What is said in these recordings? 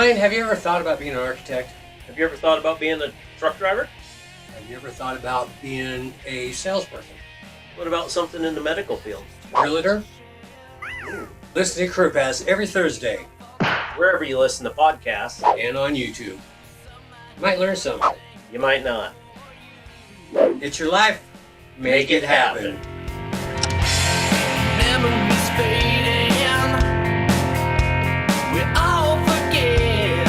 Ryan, have you ever thought about being an architect? Have you ever thought about being a truck driver? Have you ever thought about being a salesperson? What about something in the medical field? Realtor? Listen to Crew Pass every Thursday Wherever you listen to podcasts, and on YouTube. You might learn something. you might not. It's your life. Make it happen. Memories fading, we all forget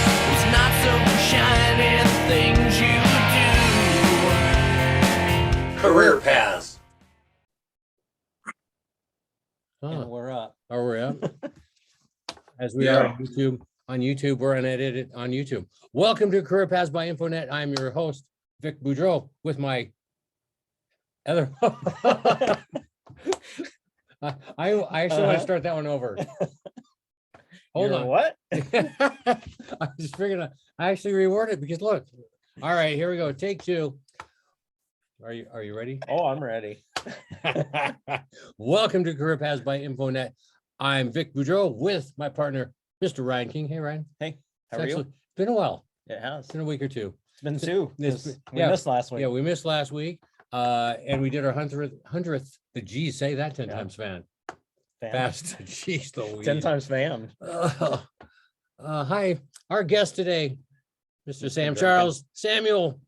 those not so shiny things you do. Career Paths. And we're up. Oh, we're up. As we are on YouTube, we're unedited on YouTube. Welcome to Career Paths by Infonet. I'm your host, Vic Boudreau, with my other. I actually want to start that one over. Hold on. What? I just figured I actually reworded it because look. All right, here we go. Take two. Are you ready? Oh, I'm ready. Welcome to Career Paths by Infonet. I'm Vic Boudreau with my partner, Mr. Ryan King. Hey, Ryan. Hey, how are you? It's been a while. It has. It's been a week or two. It's been two. It's- 'cause yeah. We missed last week. Yeah, we missed last week. And we did our 100th. The G's say that 10 Yeah. times fan. Fan. Fast. Jeez, the 10 times fan. Hi, our guest today, Mr. Sam Very Charles. Samuel,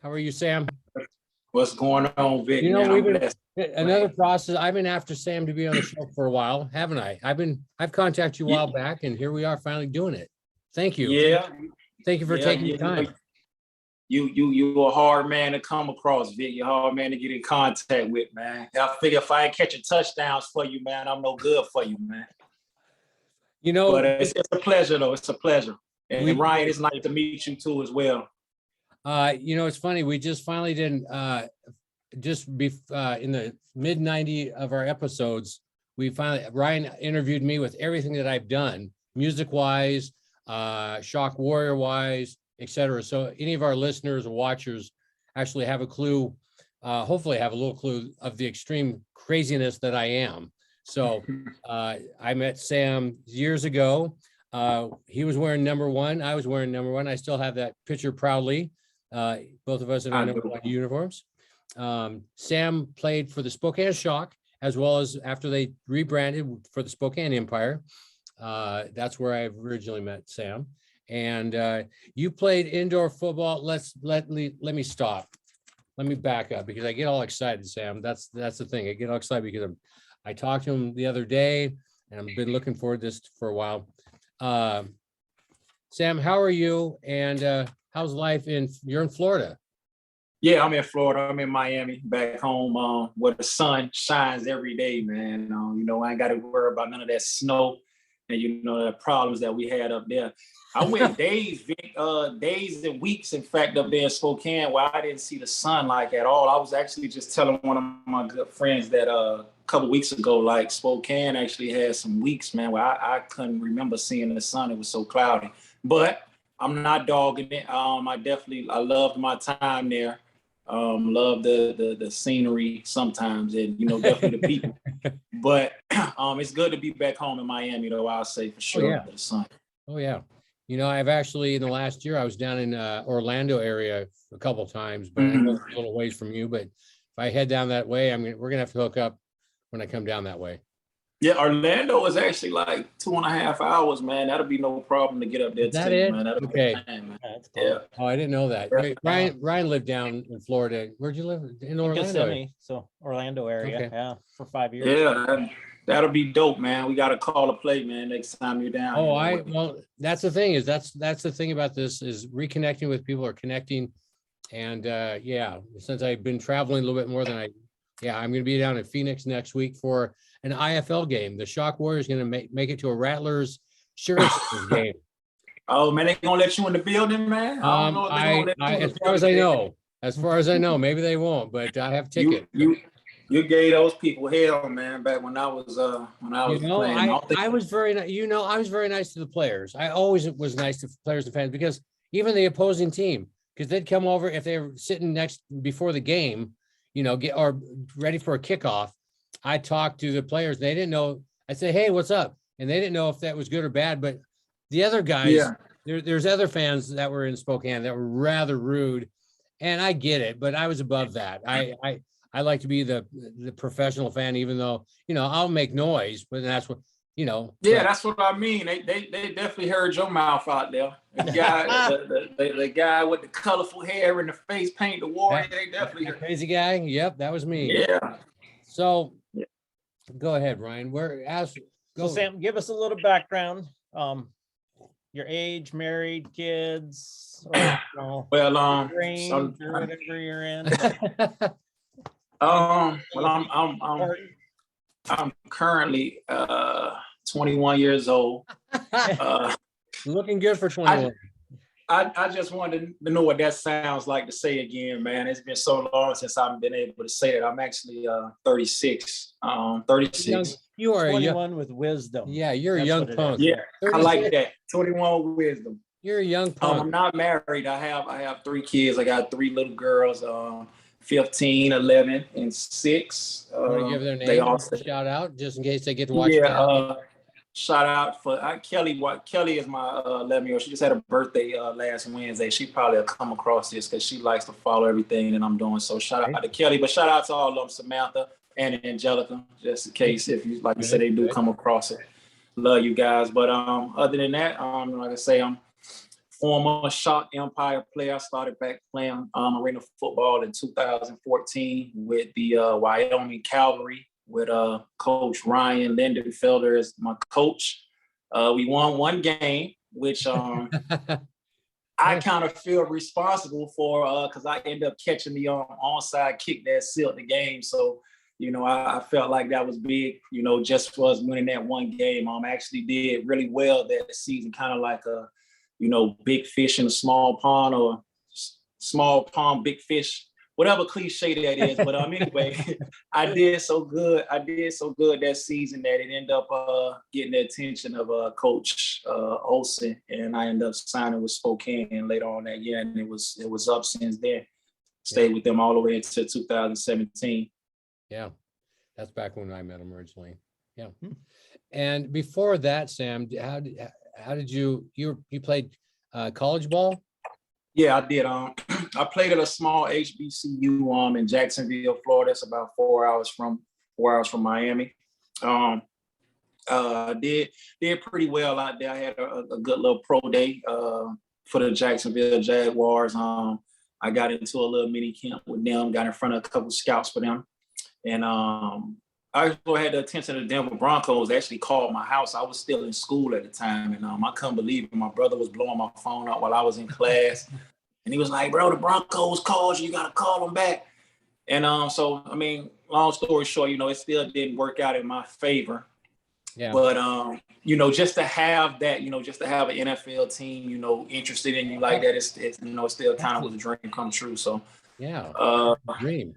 how are you, Sam? What's going on, Vic? You know, Man, we've I'm been blessed. another process. I've been after Sam to be on the show for a while, haven't I? I've contacted you a while back, and here we are finally doing it. Thank you. Yeah. Thank you for taking the time. You a hard man to come across, Vic. You're a hard man to get in contact with, man. I figure if I ain't catching touchdowns for you, man, I'm no good for you, man. You know, But it's a pleasure, though. It's a pleasure. And We- Ryan, it's nice to meet you too, as well. it's funny. We just finally did in the mid 90 of our episodes, Ryan interviewed me with everything that I've done, music wise, shock warrior wise, etc. So any of our listeners or watchers actually have a clue, hopefully have a little clue of the extreme craziness that I am. So I met Sam years ago. He was wearing number one. I was wearing number one. I still have that picture proudly. Both of us in our number one uniforms. Sam played for the Spokane Shock, as well as after they rebranded for the Spokane Empire. That's where I originally met Sam. And you played indoor football. Let me stop. Let me back up because I get all excited, Sam. That's the thing. I get all excited because I talked to him the other day, and I've been looking forward to this for a while. Sam, how are you? And how's life you're in Florida? Yeah, I'm in Florida. I'm in Miami, back home, where the sun shines every day, man. I ain't got to worry about none of that snow and the problems that we had up there. I went days, Vic, days and weeks, in fact, up there in Spokane, where I didn't see the sun like at all. I was actually just telling one of my good friends that a couple weeks ago, like Spokane actually had some weeks, man, where I couldn't remember seeing the sun. It was so cloudy. But I'm not dogging it. I loved my time there. Love the scenery sometimes, and definitely the people. But it's good to be back home in Miami, though. I'll say for sure. Yeah. The sun. Oh yeah. I've actually in the last year I was down in Orlando area a couple times, but I know it's a little ways from you. But if I head down that way, we're gonna have to hook up when I come down that way. Yeah, Orlando is actually like 2.5 hours, man. That'll be no problem to get up there. Is that too, it? man. That'll Okay. be fine, man. That's cool. Yeah. Oh, I didn't know that. Yeah. Ryan lived down in Florida. Where'd you live? In Orlando. Kissimmee, so Orlando area. Okay. Yeah, for 5 years. Yeah, that'll be dope, man. We got to call a play, man, next time you're down. Oh, here. well, that's the thing that's the thing about this is reconnecting with people or connecting. And since I've been traveling a little bit more than I'm going to be down in Phoenix next week for an IFL game. The Shock Warriors going to make it to a Rattlers Sugar Sisters game. Oh man, they gonna let you in the building, man? I don't know if they gonna let you in the as far as I know, maybe they won't, but I have a ticket. You gave those people hell, man. Back when I was playing. I was very nice to the players. I always was nice to players and fans because even the opposing team, because they'd come over if they were sitting before the game, get ready for a kickoff. I talked to the players. They didn't know. I said, "Hey, what's up?" and they didn't know if that was good or bad. But the other guys, Yeah. there's other fans that were in Spokane that were rather rude, and I get it, but I was above that. I like to be the professional fan, even though, you know, I'll make noise, but that's what, you know. Yeah, but- that's what I mean. They definitely heard your mouth out there. The guy, the guy with the colorful hair and the face paint, the warrior, they definitely that heard. crazy guy. Yep, that was me. Yeah. So Yeah. go ahead, Ryan. So Sam, give us a little background. Your age, married, kids, or, you know, Well, range, some- or whatever you're in. well, Or- I'm currently 21 years old. Looking good for 21. I just wanted to know what that sounds like to say again, man. It's been so long since I've been able to say it. I'm actually 36. 36. You are a young, 21 with wisdom. yeah, you're a That's young what it punk. Yeah, I like 36. that. 21 with wisdom. You're a young I'm punk. not married. I have 3 kids. I got 3 little girls, 15, 11, and 6. Want to give their They name all a shout out just in case they get to watch yeah. it. Shout out for Kelly. Kelly is my 11-year-old. She just had a birthday last Wednesday. She probably will come across this because she likes to follow everything that I'm doing. So shout out to Kelly, but shout out to all of them, Samantha and Angelica, just in case if you like you said they do come across it. Love you guys. But other than that, like I say, I'm former Shock Empire player. I started back playing arena football in 2014 with the Wyoming Cavalry with Coach Ryan Lindenfelder as my coach. We won 1 game, which I kind of feel responsible for because I ended up catching the onside kick that sealed the game. So, you know, I felt like that was big, you know, just for us winning that 1 game. Actually did really well that season, kind of like a, you know, big fish in a small pond or small pond, big fish, whatever cliche that is. But anyway, I did so good that season that it ended up getting the attention of Coach Olsen, and I ended up signing with Spokane later on that year, and it was up since then. Stayed with them all the way until 2017. Yeah, that's back when I met him originally. Yeah, and before that, Sam, how did you played college ball? Yeah, I did. I played at a small HBCU in Jacksonville, Florida. It's about 4 hours from Miami. Did pretty well out there. I had a good little pro day for the Jacksonville Jaguars. I got into a little mini camp with them. Got in front of a couple scouts for them, and I also had the attention of the Denver Broncos. They actually called my house. I was still in school at the time, and I couldn't believe it. My brother was blowing my phone up while I was in class, and he was like, "Bro, the Broncos called you. You gotta call them back." And so, I mean, long story short, you know, it still didn't work out in my favor. Yeah. But you know, just to have that, you know, just to have an NFL team, you know, interested in you like that, it's you know, it still kind of was a dream come true. So yeah, dream.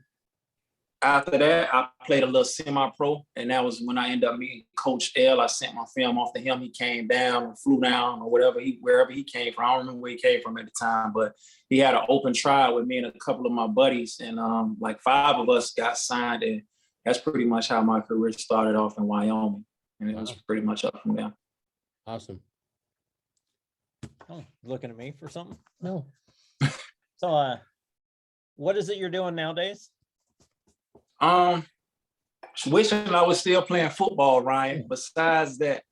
After that, I played a little semi-pro, and that was when I ended up meeting Coach L. I sent my film off to him. He came down and flew down or wherever he came from. I don't remember where he came from at the time, but he had an open trial with me and a couple of my buddies, and like 5 of us got signed, and that's pretty much how my career started off in Wyoming, and it was pretty much up from there. Awesome. Oh, looking at me for something? No. So, what is it you're doing nowadays? Wishing I was still playing football, Ryan. Besides that,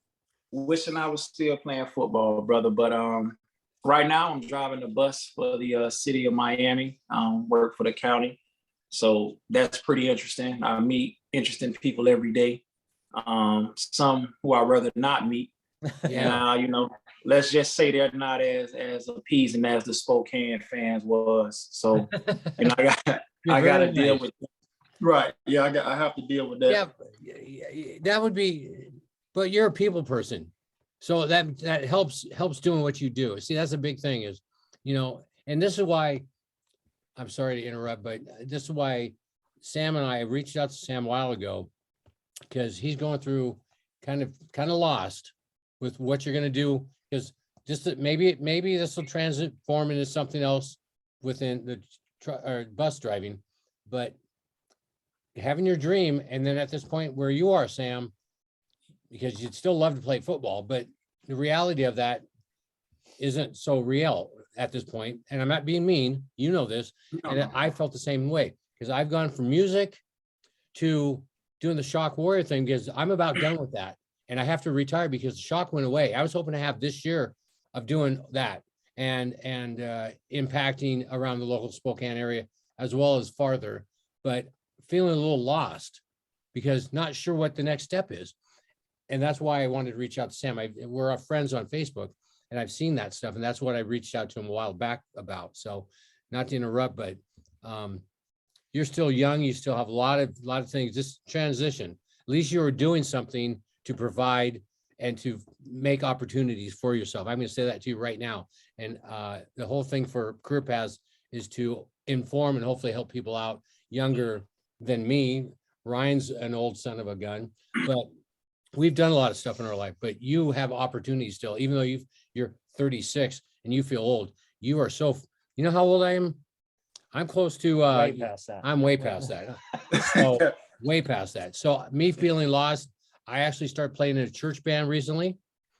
wishing I was still playing football, brother. But right now I'm driving the bus for the city of Miami. Work for the county, so that's pretty interesting. I meet interesting people every day. Some who I'd rather not meet. Yeah. And you know, let's just say they're not as appeasing as the Spokane fans was. So, you know, I got to deal with. Right. Yeah, I have to deal with that. Yeah, that would be, but you're a people person. So that helps doing what you do. See, that's a big thing is, you know, and this is why, I'm sorry to interrupt, but this is why Sam and I reached out to Sam a while ago, because he's going through kind of lost with what you're going to do, because just that maybe this will transform into something else within the bus driving, but having your dream, and then at this point where you are, Sam, because you'd still love to play football, but the reality of that isn't so real at this point. And I'm not being mean, you know this, and I felt the same way because I've gone from music to doing the Shock Warrior thing because I'm about done with that. And I have to retire because the shock went away. I was hoping to have this year of doing that and impacting around the local Spokane area as well as farther, but feeling a little lost because not sure what the next step is. And that's why I wanted to reach out to Sam. We're friends on Facebook and I've seen that stuff. And that's what I reached out to him a while back about. So not to interrupt, but you're still young. You still have a lot of things, this transition, at least you were doing something to provide and to make opportunities for yourself. I'm going to say that to you right now. And the whole thing for Career Paths is to inform and hopefully help people out younger than me. Ryan's an old son of a gun, but we've done a lot of stuff in our life, but you have opportunities still, even though you're 36 and you feel old. You are so, you know how old I am? I'm close to, Way past that. I'm way past that. So way past that. So me feeling lost, I actually started playing in a church band recently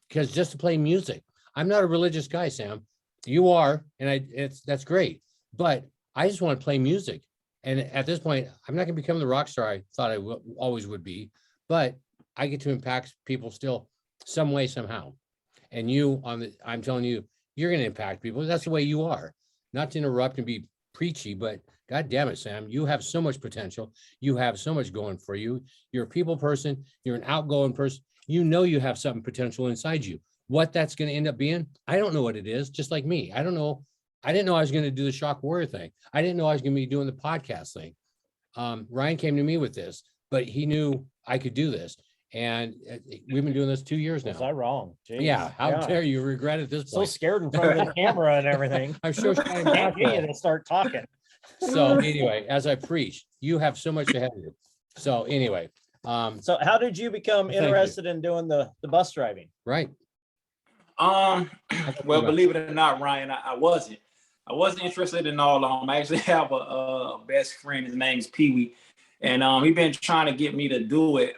because just to play music. I'm not a religious guy, Sam. You are, and that's great. But I just want to play music. And at this point, I'm not going to become the rock star I thought I always would be, but I get to impact people still some way, somehow. And I'm telling you, you're going to impact people. That's the way you are. Not to interrupt and be preachy, but God damn it, Sam, you have so much potential. You have so much going for you. You're a people person. You're an outgoing person. You know you have something potential inside you. What that's going to end up being, I don't know what it is, just like me. I don't know. I didn't know I was going to do the Shock Warrior thing. I didn't know I was going to be doing the podcast thing. Ryan came to me with this, but he knew I could do this. And we've been doing this 2 years now. Was I wrong? Jeez. Yeah. How dare you regret it this So point? scared in front of the camera and everything. I'm sure it's Can't get you to start talking. So anyway, as I preach, you have so much ahead of you. So anyway, So how did you become Thank you. interested in doing the bus driving? right. Well, believe it or not, Ryan, I wasn't interested in all. I actually have a best friend. His name's Pee Wee, and he's been trying to get me to do it,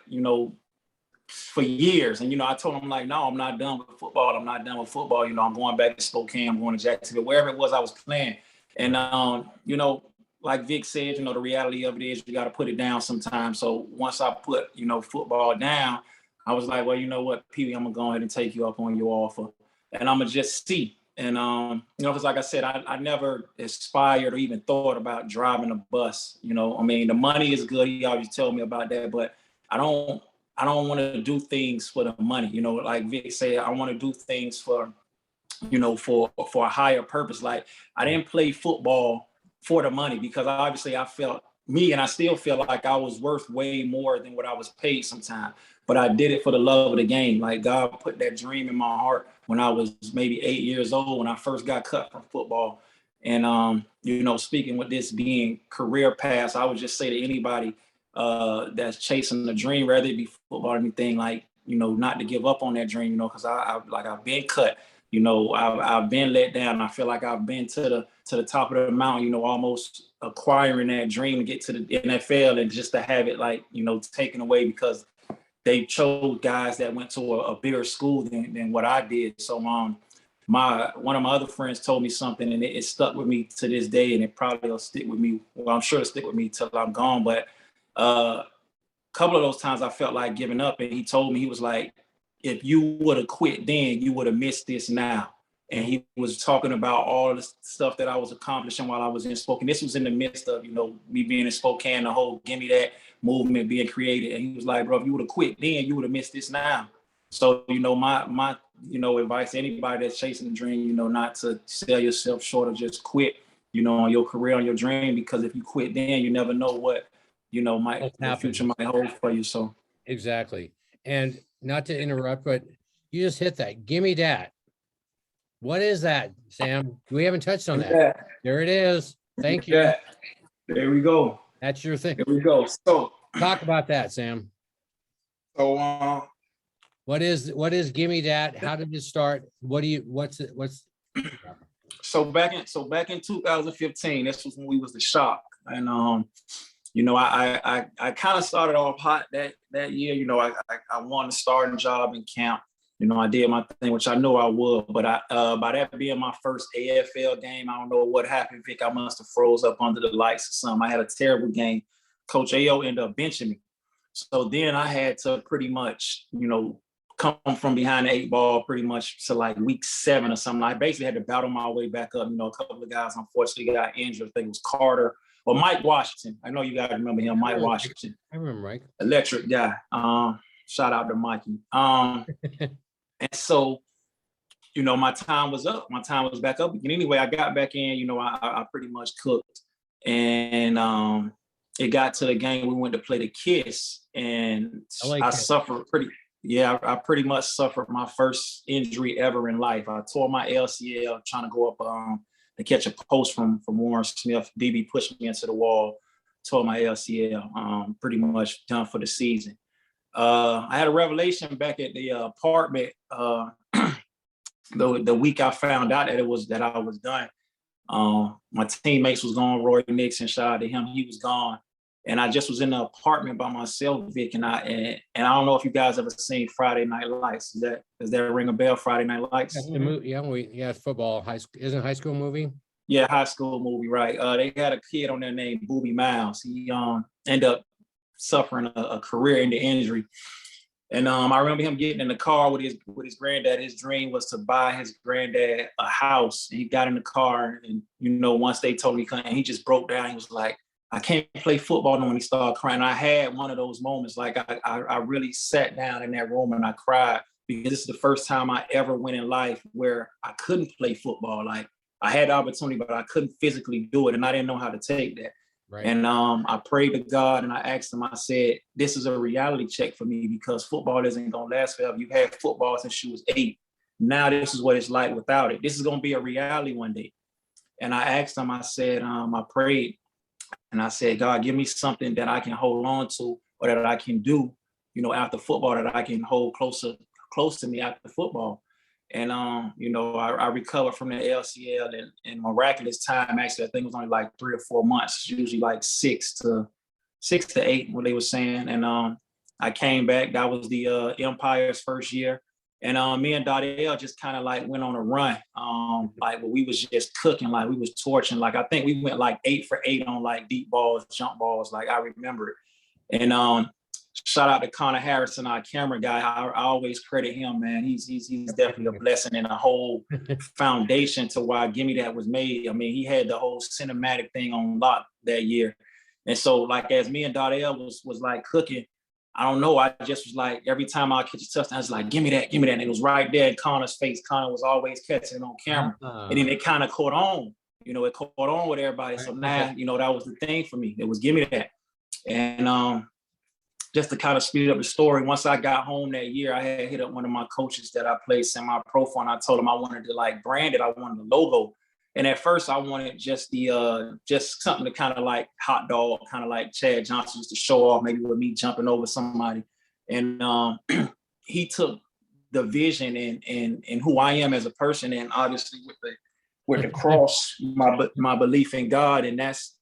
for years. And I told him like, no, I'm not done with football. I'm not done with football. I'm going back to Spokane. I'm going to Jacksonville, wherever it was I was playing. And like Vic said, the reality of it is you got to put it down sometimes. So once I put football down, I was like, well, you know what, Pee Wee, I'm gonna go ahead and take you up on your offer, and I'm gonna just see. And because like I said, I never aspired or even thought about driving a bus. I mean, the money is good. He always told me about that, but I don't want to do things for the money. Like Vic said, I want to do things for a higher purpose. Like I didn't play football for the money because obviously I felt and I still feel like I was worth way more than what I was paid sometimes. But I did it for the love of the game. Like God put that dream in my heart when I was maybe 8 years old, when I first got cut from football. And, speaking with this being career paths, I would just say to anybody that's chasing the dream, whether it be football or anything, like, not to give up on that dream, because I've been cut, I've been let down. I feel like I've been to the top of the mountain, almost acquiring that dream to get to the NFL, and just to have it taken away because they chose guys that went to a bigger school than what I did. So one of my other friends told me something, and it stuck with me to this day, and it probably will stick with me. Well, I'm sure it'll stick with me till I'm gone. But a couple of those times I felt like giving up, and he told me, he was like, if you would have quit then, you would have missed this now. And he was talking about all the stuff that I was accomplishing while I was in Spokane. This was in the midst of, me being in Spokane, the whole Gimme That movement being created. And he was like, bro, if you would have quit then, you would have missed this now. So, my advice to anybody that's chasing the dream, not to sell yourself short, or just quit, on your career, on your dream, because if you quit then, you never know what, the future might hold for you. So Exactly. And not to interrupt, but you just hit that. Gimme Dat. What is that, Sam? We haven't touched on that. Yeah. There it is. Thank you. Yeah. There we go. That's your thing. There we go. So Talk about that, Sam. So What is Gimme Dat? How did it start? What's so back in 2015, this was when we was the Shock. And you know, I kind of started off hot that year. You know, I wanted to start a job in camp. You know, I did my thing, which I know I would, but by that being my first AFL game, I don't know what happened, Vic. I must have froze up under the lights or something. I had a terrible game. Coach AO ended up benching me. So then I had to pretty much, you know, come from behind the 8 ball pretty much to like week 7 or something. I basically had to battle my way back up. You know, a couple of guys unfortunately got injured. I think it was Carter or Mike Washington. I know you guys remember him, Mike Washington. I remember Mike. Electric guy. Shout out to Mikey. And so, you know, my time was up. My time was back up. And anyway, I got back in, you know, I pretty much cooked. And it got to the game we went to play the Kiss. And I suffered I pretty much suffered my first injury ever in life. I tore my LCL trying to go up to catch a post from Warren Smith. DB pushed me into the wall, tore my LCL, pretty much done for the season. I had a revelation back at the apartment the week I found out that I was done. My teammates was gone. Roy Nixon, shout out to him, he was gone, and I just was in the apartment by myself, Vic. And I don't know if you guys ever seen Friday Night Lights. Does that ring a bell? Friday Night Lights. That's the movie. Yeah, football. Isn't it a high school movie? Yeah, high school movie, right? They had a kid on there named Booby Miles. He ended up suffering a career-ending injury. And I remember him getting in the car with his granddad. His dream was to buy his granddad a house. And he got in the car, and you know, once they told me he couldn't, he just broke down. He was like, I can't play football no, when he started crying. I had one of those moments, like I really sat down in that room and I cried, because this is the first time I ever went in life where I couldn't play football. Like, I had the opportunity, but I couldn't physically do it, and I didn't know how to take that. Right. And I prayed to God and I asked him, I said, this is a reality check for me, because football isn't going to last forever. You had football since you was 8. Now this is what it's like without it. This is going to be a reality one day. And I asked him, I said, I prayed and I said, God, give me something that I can hold on to, or that I can do, you know, after football, that I can hold close to me after football. And, you know, I recovered from the LCL in miraculous time. Actually, I think it was only like 3 or 4 months, usually like 6 to 8, what they were saying. And I came back. That was the Empire's first year. And me and Dottie just kind of like went on a run. Like, we was just cooking, like we was torching. Like, I think we went like 8 for 8 on like deep balls, jump balls. Like, I remember it. And shout out to Connor Harrison, our camera guy. I always credit him, man. He's definitely a blessing and a whole foundation to why Gimme That was made. I mean, he had the whole cinematic thing on lock that year. And so, like, as me and Dottie was like cooking, I don't know, I just was like, every time I catch a touchdown, I was like, give me that. And it was right there in Connor's face. Connor was always catching it on camera. And then it kind of caught on. You know, it caught on with everybody. So now, you know, that was the thing for me. It was Gimme That. And just to kind of speed up the story, once I got home that year, I had hit up one of my coaches that I played semi-pro for, and I told him I wanted to like brand it. I wanted the logo. And at first I wanted just just something to kind of like hot dog, kind of like Chad Johnson, just to show off, maybe with me jumping over somebody. And he took the vision and who I am as a person, and obviously with the cross, my belief in God, and that's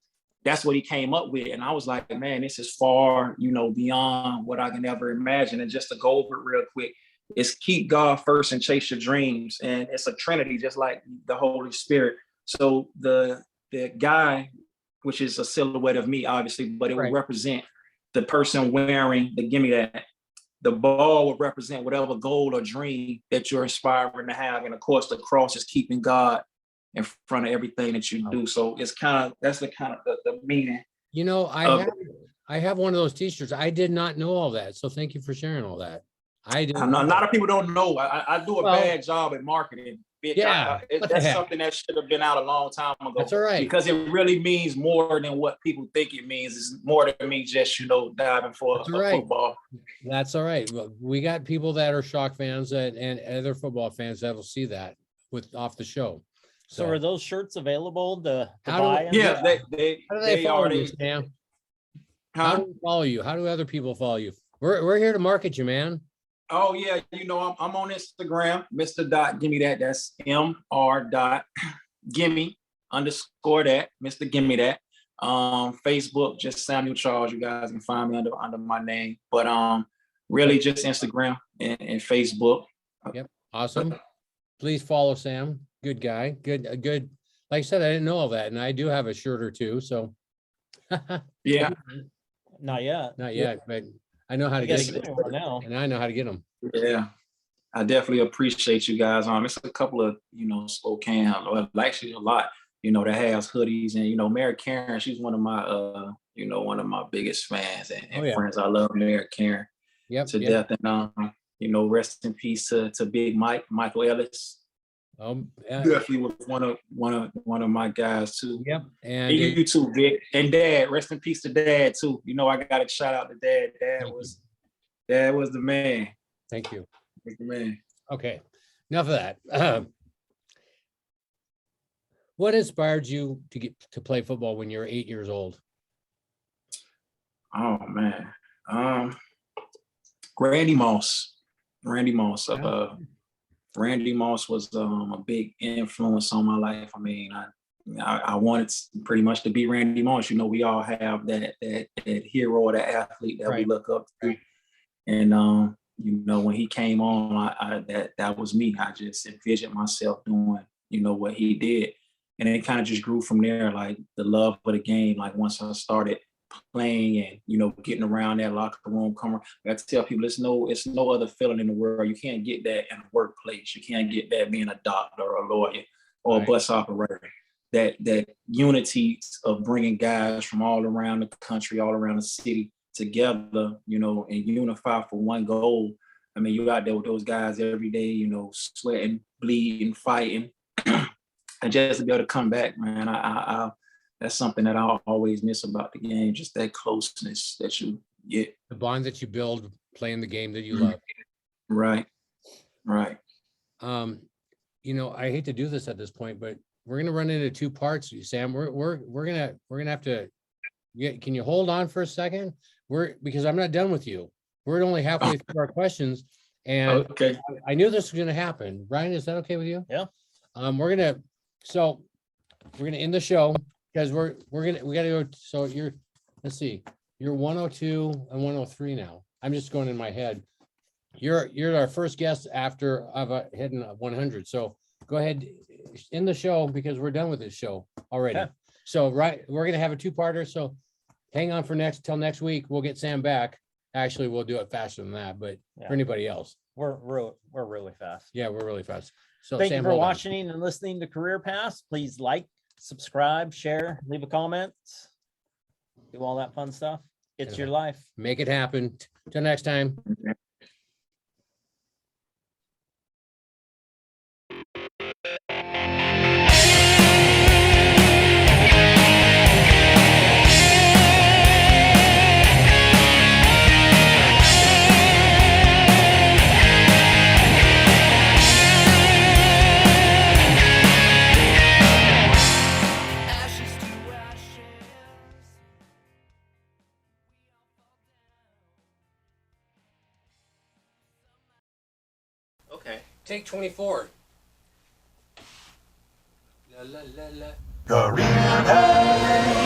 what he came up with. And I was like, man, this is far, you know, beyond what I can ever imagine. And just to go over it real quick, is keep God first and chase your dreams. And it's a trinity, just like the Holy Spirit. So the guy, which is a silhouette of me, obviously, but it will represent the person wearing the Gimme That. The ball will represent whatever goal or dream that you're aspiring to have. And of course, the cross is keeping God in front of everything that you do. So it's that's the meaning. You know, I have one of those t-shirts. I did not know all that. So thank you for sharing all that. I didn't. A lot of people don't know. I do a bad job at marketing. Yeah, that's something that should have been out a long time ago. That's all right. Because it really means more than what people think it means. It's more than me just, you know, diving for a football. That's all right. Well, we got people that are Shock fans and other football fans that will see that off the show. So are those shirts available to buy? Yeah, they follow you, Sam? How do we follow you? How do other people follow you? We're here to market you, man. Oh yeah, you know, I'm on Instagram, Mr. Gimme That. That's Mr. Gimme _that, Mr. Gimme That. Facebook, just Samuel Charles. You guys can find me under my name. But really just Instagram and Facebook. Yep. Awesome. Please follow Sam. Good guy. Good. Like I said, I didn't know all that, and I do have a shirt or two. So. Yeah. Not yet. Not yet, but I know how to You gotta get get them, one now. and I know how to get them. Yeah. I definitely appreciate you guys. It's a couple of, Spokane, well, actually a lot, that has hoodies, and Mary Karen, she's one of my one of my biggest fans and friends. I love Mary Karen to death. And rest in peace to Big Michael Ellis. Definitely was one of my guys too. Yep. And you too, Vic. And Dad, rest in peace to Dad too. I gotta shout out to Dad. Dad was the man. Thank you. Man. Okay, enough of that. What inspired you to get to play football when you were 8 years old? Oh man, Randy Moss. Randy Moss was a big influence on my life. I wanted pretty much to be Randy Moss. We all have that hero or that athlete that we look up to, and when he came on, that was me. I just envisioned myself doing, what he did. And it kind of just grew from there, like the love of the game. Like once I started playing and, getting around that locker room, I tell people it's no other feeling in the world. You can't get that in a workplace. You can't get that being a doctor or a lawyer or a bus operator. That unity of bringing guys from all around the country, all around the city together, and unify for one goal. You out there with those guys every day, sweating, bleeding, fighting, and just to be able to come back, man, I that's something that I always miss about the game, just that closeness that you get. The bond that you build playing the game that you love. Right. I hate to do this at this point, but we're gonna run into two parts, Sam. We're gonna have to. Can you hold on for a second? Because I'm not done with you. We're only halfway through our questions, and okay. I knew this was going to happen. Ryan, is that okay with you? Yeah. We're gonna end the show because we got to go. So let's see, you're 102 and 103 now. I'm just going in my head. You're our first guest after I've hitting 100. So go ahead, end the show because we're done with this show already. Yeah. So we're gonna have a two-parter. So hang on till next week. We'll get Sam back. Actually, we'll do it faster than that, but for anybody else, we're really fast. Yeah, we're really fast. So thank Sam, you for hold on. watching and listening to Career Paths. Please like, subscribe, share, leave a comment, do all that fun stuff. It's your life. Make it happen. Till next time. Ashes to ashes. Okay. Take 24. La, la, la, la. Career Path.